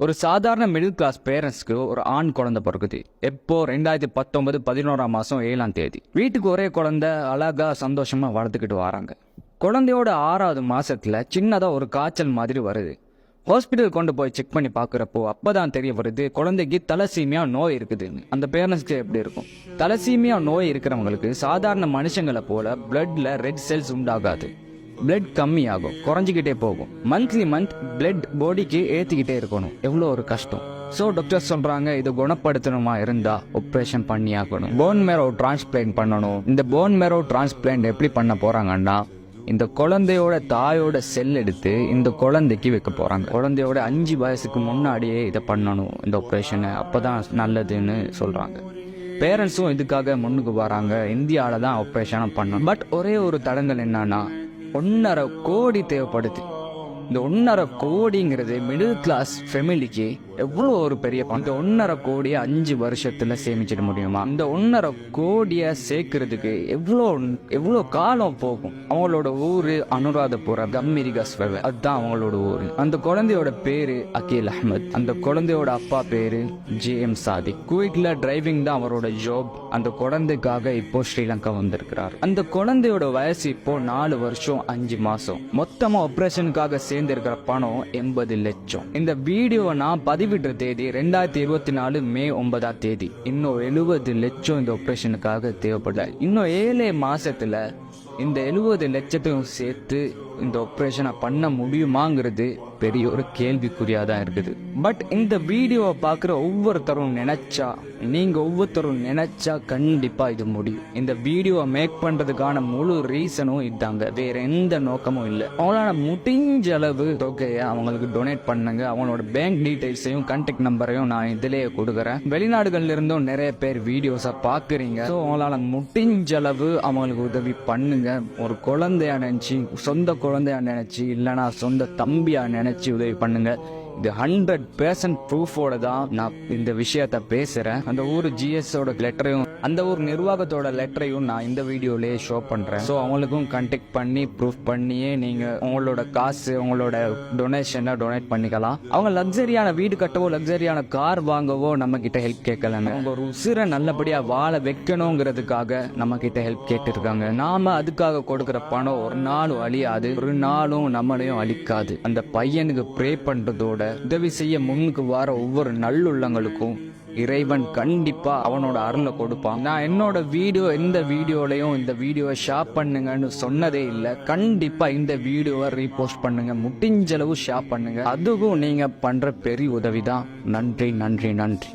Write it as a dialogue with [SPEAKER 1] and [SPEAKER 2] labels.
[SPEAKER 1] ஒரு சாதாரண middle class பேரண்ட்ஸ்க்கு ஒரு ஆண் குழந்தை பிறகுது. எப்போ 2019 11ஆம் மாதம் 7ஆம் தேதி. வீட்டுக்கு ஒரே குழந்தை அழகா சந்தோஷமா வளர்த்துக்கிட்டு வராங்க. குழந்தையோட 6வது மாசத்துல சின்னதா ஒரு காய்ச்சல் மாதிரி வருது. ஹாஸ்பிட்டல் கொண்டு போய் செக் பண்ணி பார்க்குறப்போ அப்பதான் தெரிய வருது குழந்தைக்கு தலசீமியா நோய் இருக்குதுன்னு. அந்த பேரண்ட்ஸ்க்கு எப்படி இருக்கும்? தலசீமியா நோய் இருக்கிறவங்களுக்கு சாதாரண மனுஷங்களை போல பிளட்ல ரெட் செல்ஸ் உண்டாகாது. பிளட் கம்மியாகும், குறைஞ்சிக்கிட்டே போகும். மந்த்லி பிளட் பாடிக்கு ஏற்றிக்கிட்டே இருக்கணும். எவ்வளோ ஒரு கஷ்டம். ஸோ டாக்டர் சொல்றாங்க, இது குணப்படுத்தணுமா இருந்தா ஆப்ரேஷன் பண்ணி ஆகணும். போன் மேரோ டிரான்ஸ்பிளான்ட் பண்ணணும். இந்த போன் மேரோ டிரான்ஸ்பிளான்ட் எப்படி பண்ண போறாங்கன்னா, இந்த குழந்தையோட தாயோட செல் எடுத்து இந்த குழந்தைக்கு வைக்க போறாங்க. குழந்தையோட 5 வயசுக்கு முன்னாடியே இதை பண்ணணும், இந்த ஆப்ரேஷனை. அப்பதான் நல்லதுன்னு சொல்றாங்க. பேரண்ட்ஸும் இதுக்காக முன்னுக்கு வராங்க. இந்தியாவில தான் ஆப்ரேஷனை பண்ணணும். பட் ஒரே ஒரு தடங்கள் என்னன்னா, 1.5 கோடி தேவைப்படுது. இந்த 1.5 கோடிங்கிறது மிடில் கிளாஸ் ஃபேமிலிக்கு எவ்வளோ ஒரு பெரிய பணம். இந்த 1.5 கோடியை 5 வருஷத்துல சேமிச்சிட முடியுமா? இந்த 1.5 கோடியை சேர்க்கறதுக்கு எவ்வளோ காலம் போகும்? அவங்களோட ஊரு அனுராதபுரம், கம்மிரிகாஸ்வர, அதுதான் அவங்களோட ஊரு. அந்த குழந்தையோட பேரு அகீல் அஹ்மத். அந்த குழந்தையோட அப்பா பேரு JM சாதிக். குவைட்ல டிரைவிங் தான் அவரோட ஜாப். அந்த குழந்தைக்காக இப்போ ஸ்ரீலங்கா வந்திருக்கிறார். அந்த குழந்தையோட வயசு இப்போ 4 வருஷம் 5 மாசம். மொத்தமா ஆபரேஷனுக்காக சேர்ந்து இருக்கிற பணம் 80 லட்சம். இந்த வீடியோ நான் பதிவிடுற தேதி 2024 மே 9ஆம் தேதி. இன்னும் 70 லட்சம் இந்த ஆபரேஷனுக்காக தேவைப்படல. இன்னும் 7 மாசத்துல இந்த 70 லட்சத்தையும் சேர்த்து இந்த ஆபரேஷனை பண்ண முடியுமாங்கிறது பெரிய ஒரு கேள்விக்குறியாதான் இருக்குது. பட் இந்த வீடியோவை பார்க்குற ஒவ்வொருத்தரும் நினைச்சா கண்டிப்பா இது முடியும். இந்த வீடியோவை மேக் பண்றதுக்கான முழு ரீசனும் இதாங்க, வேற எந்த நோக்கமும் இல்லை. அவங்களால முடிஞ்ச அளவு தொகையை அவங்களுக்கு டொனேட் பண்ணுங்க. அவங்களோட பேங்க் டீடைல்ஸையும் கான்டாக்ட் நம்பரையும் நான் இதிலேயே கொடுக்குறேன். வெளிநாடுகள்ல இருந்தும் நிறைய பேர் வீடியோஸை பார்க்குறீங்க. ஸோ அவங்களால முடிஞ்ச அளவு அவங்களுக்கு உதவி பண்ணுங்க. ஒரு குழந்தையா நினைச்சு, சொந்த குழந்தையா நினைச்சு, இல்லைன்னா சொந்த தம்பியா நினைச்சு உதவி பண்ணுங்க. இது 100% ப்ரூஃபோட தான் நான் இந்த விஷயத்த பேசுறேன். அந்த ஊர் GSஓட லெட்டரையும் அந்த ஊர் நிர்வாகத்தோட லெட்டரையும் நான் இந்த வீடியோலயே ஷோ பண்றேன். ஸோ அவங்களுக்கும் கான்டாக்ட் பண்ணி ப்ரூஃப் பண்ணியே நீங்க உங்களோட காசு, உங்களோட டொனேஷனை டொனேட் பண்ணிக்கலாம். அவங்க லக்ஸரியான வீடு கட்டவோ, லக்ஸரியான கார் வாங்கவோ நம்ம கிட்ட ஹெல்ப் கேட்கலன்னு, அவங்க ஒரு உசிரை நல்லபடியா வாழ வைக்கணுங்கிறதுக்காக நம்ம கிட்ட ஹெல்ப் கேட்டு இருக்காங்க. நாம அதுக்காக கொடுக்கிற பணம் ஒரு நாளும் அழியாது, ஒரு நாளும் நம்மளையும் அழிக்காது. அந்த பையனுக்கு ப்ரே பண்றதோட உதவி செய்ய முன்னுக்கு வர ஒவ்வொரு நல்லுள்ளங்களுக்கும் இறைவன் கண்டிப்பா அவனோட அருளை கொடுப்பான். நான் என்னோட எந்த வீடியோலையும் இந்த வீடியோவை ஷேர் பண்ணுங்கன்னு சொன்னதே இல்லை. கண்டிப்பா இந்த வீடியோவை ரீபோஸ்ட் பண்ணுங்க, முடிஞ்சளவு ஷேர் பண்ணுங்க. அதுவும் நீங்க பண்ற பெரிய உதவிதான். நன்றி நன்றி நன்றி.